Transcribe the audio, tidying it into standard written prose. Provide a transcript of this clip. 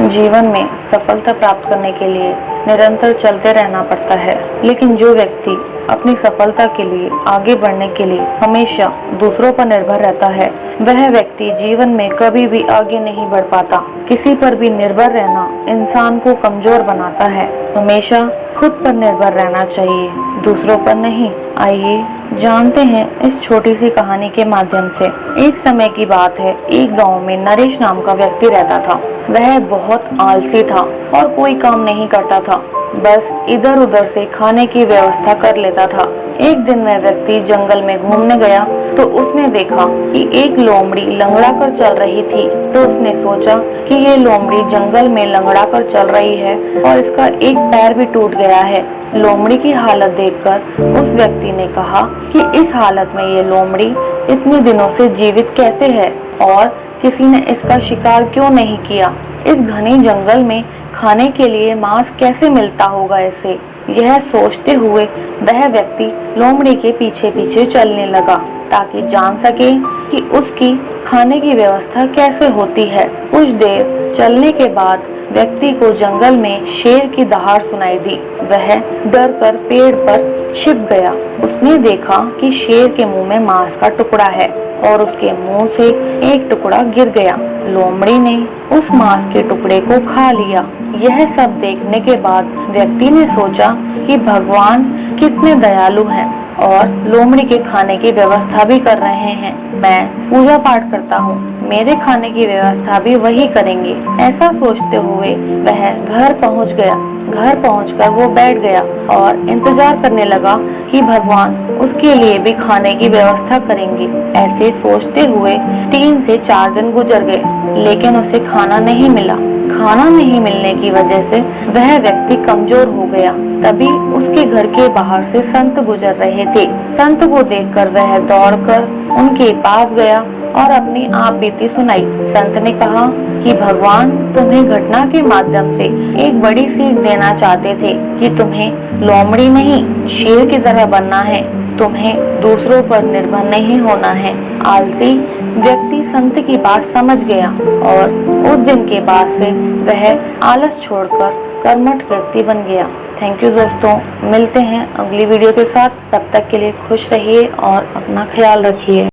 जीवन में सफलता प्राप्त करने के लिए निरंतर चलते रहना पड़ता है, लेकिन जो व्यक्ति अपनी सफलता के लिए आगे बढ़ने के लिए हमेशा दूसरों पर निर्भर रहता है, वह व्यक्ति जीवन में कभी भी आगे नहीं बढ़ पाता। किसी पर भी निर्भर रहना इंसान को कमजोर बनाता है। हमेशा खुद पर निर्भर रहना चाहिए, दूसरों पर नहीं। आइए जानते हैं इस छोटी सी कहानी के माध्यम से। एक समय की बात है, एक गांव में नरेश नाम का व्यक्ति रहता था। वह बहुत आलसी था और कोई काम नहीं करता था, बस इधर उधर से खाने की व्यवस्था कर लेता था। एक दिन वह व्यक्ति जंगल में घूमने गया तो उसने देखा कि एक लोमड़ी लंगड़ा कर चल रही थी। तो उसने सोचा कि ये लोमड़ी जंगल में लंगड़ा कर चल रही है और इसका एक पैर भी टूट गया है। लोमड़ी की हालत देखकर उस व्यक्ति ने कहा कि इस हालत में ये लोमड़ी इतने दिनों से जीवित कैसे है और किसी ने इसका शिकार क्यों नहीं किया। इस घने जंगल में खाने के लिए मांस कैसे मिलता होगा इसे। यह सोचते हुए वह व्यक्ति लोमड़ी के पीछे पीछे चलने लगा ताकि जान सके कि उसकी खाने की व्यवस्था कैसे होती है। कुछ देर चलने के बाद व्यक्ति को जंगल में शेर की दहाड़ सुनाई दी। वह डर कर पेड़ पर छिप गया। उसने देखा कि शेर के मुंह में मांस का टुकड़ा है और उसके मुंह से एक टुकड़ा गिर गया। लोमड़ी ने उस मांस के टुकड़े को खा लिया। यह सब देखने के बाद व्यक्ति ने सोचा कि भगवान कितने दयालु हैं और लोमड़ी के खाने की व्यवस्था भी कर रहे हैं। मैं पूजा पाठ करता हूँ, मेरे खाने की व्यवस्था भी वही करेंगे। ऐसा सोचते हुए वह घर पहुँच गया। घर पहुंचकर वो बैठ गया और इंतजार करने लगा कि भगवान उसके लिए भी खाने की व्यवस्था करेंगे। ऐसे सोचते हुए 3 से 4 दिन गुजर गए, लेकिन उसे खाना नहीं मिला। खाना नहीं मिलने की वजह से वह व्यक्ति कमजोर हो गया। तभी उसके घर के बाहर से संत गुजर रहे थे। संत को देखकर वह दौड़कर उनके पास गया और अपनी आप बीती सुनाई। संत ने कहा कि भगवान तुम्हें घटना के माध्यम से एक बड़ी सीख देना चाहते थे कि तुम्हें लोमड़ी नहीं शेर की तरह बनना है। तुम्हें दूसरों पर निर्भर नहीं होना है। आलसी व्यक्ति संत की बात समझ गया और उस दिन के बाद से वह आलस छोड़कर कर्मठ व्यक्ति बन गया। थैंक यू दोस्तों, मिलते हैं अगली वीडियो के साथ। तब तक के लिए खुश रहिए और अपना ख्याल रखिए।